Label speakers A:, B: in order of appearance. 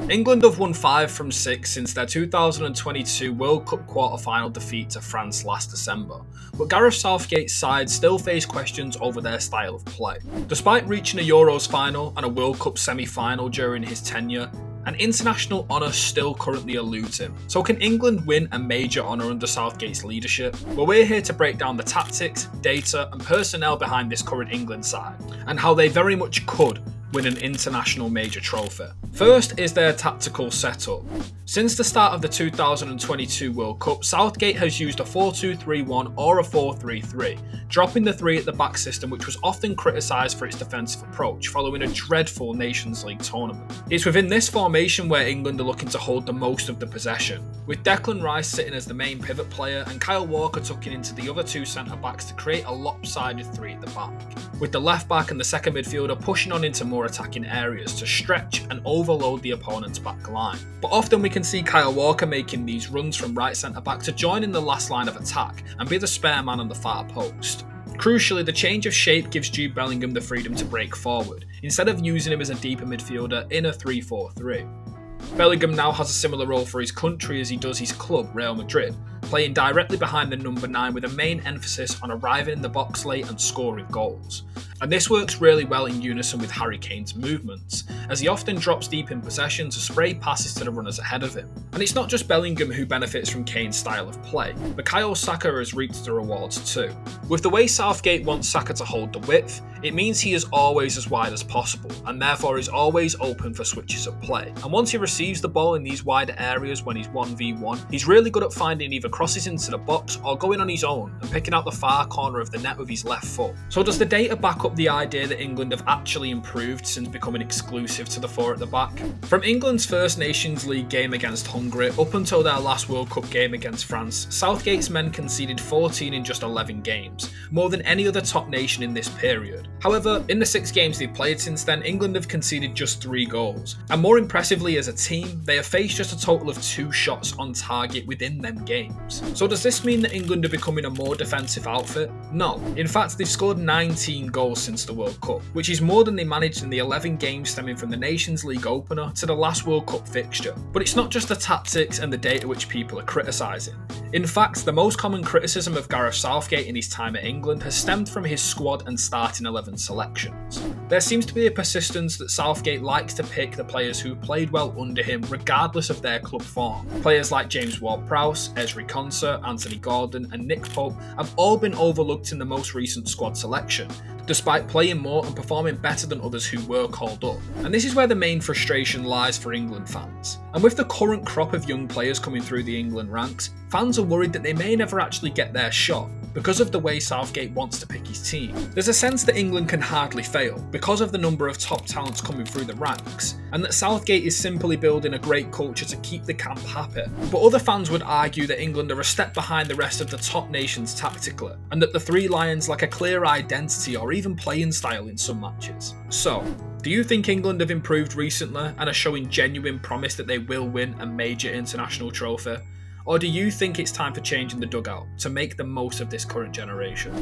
A: England have won 5 from 6 since their 2022 World Cup quarter-final defeat to France last December, but Gareth Southgate's side still face questions over their style of play. Despite reaching a Euros final and a World Cup semi-final during his tenure, an international honour still currently eludes him. So can England win a major honour under Southgate's leadership? Well, we're here to break down the tactics, data and personnel behind this current England side, and how they very much could win an international major trophy. First is their tactical setup. Since the start of the 2022 World Cup, Southgate has used a 4-2-3-1 or a 4-3-3, dropping the 3 at the back system, which was often criticised for its defensive approach following a dreadful Nations League tournament. It's within this formation where England are looking to hold the most of the possession, with Declan Rice sitting as the main pivot player and Kyle Walker tucking into the other 2 centre-backs to create a lopsided 3 at the back, with the left-back and the second midfielder pushing on into more attacking areas to stretch and overload the opponent's back line. But often we can see Kyle Walker making these runs from right centre-back to join in the last line of attack and be the spare man on the far post. Crucially, the change of shape gives Jude Bellingham the freedom to break forward, instead of using him as a deeper midfielder in a 3-4-3. Bellingham now has a similar role for his country as he does his club, Real Madrid, playing directly behind the number 9 with a main emphasis on arriving in the box late and scoring goals. And this works really well in unison with Harry Kane's movements, as he often drops deep in possession to spray passes to the runners ahead of him. And it's not just Bellingham who benefits from Kane's style of play, but Bukayo Saka has reaped the rewards too. With the way Southgate wants Saka to hold the width, it means he is always as wide as possible, and therefore is always open for switches of play. And once he receives the ball in these wider areas when he's 1v1, he's really good at finding either crosses into the box or going on his own and picking out the far corner of the net with his left foot. So does the data back up the idea that England have actually improved since becoming exclusive to the 4 at the back? From England's first Nations League game against Hungary up until their last World Cup game against France, Southgate's men conceded 14 in just 11 games, more than any other top nation in this period. However, in the 6 games they've played since then, England have conceded just 3 goals, and more impressively as a team, they have faced just a total of 2 shots on target within them games. So does this mean that England are becoming a more defensive outfit? No. In fact, they've scored 19 goals since the World Cup, which is more than they managed in the 11 games stemming from the Nations League opener to the last World Cup fixture. But it's not just the tactics and the data which people are criticising. In fact, the most common criticism of Gareth Southgate in his time at England has stemmed from his squad and starting 11 selections. There seems to be a persistence that Southgate likes to pick the players who played well under him regardless of their club form. Players like James Ward-Prowse, Ezri Konsa, Anthony Gordon and Nick Pope have all been overlooked in the most recent squad selection, despite playing more and performing better than others who were called up. And this is where the main frustration lies for England fans. And with the current crop of young players coming through the England ranks, fans are worried that they may never actually get their shot because of the way Southgate wants to pick his team. There's a sense that England can hardly fail because of the number of top talents coming through the ranks, and that Southgate is simply building a great culture to keep the camp happy. But other fans would argue that England are a step behind the rest of the top nations tactically, and that the Three Lions lack a clear identity or even playing style in some matches. So, do you think England have improved recently and are showing genuine promise that they will win a major international trophy? Or do you think it's time for change in the dugout to make the most of this current generation?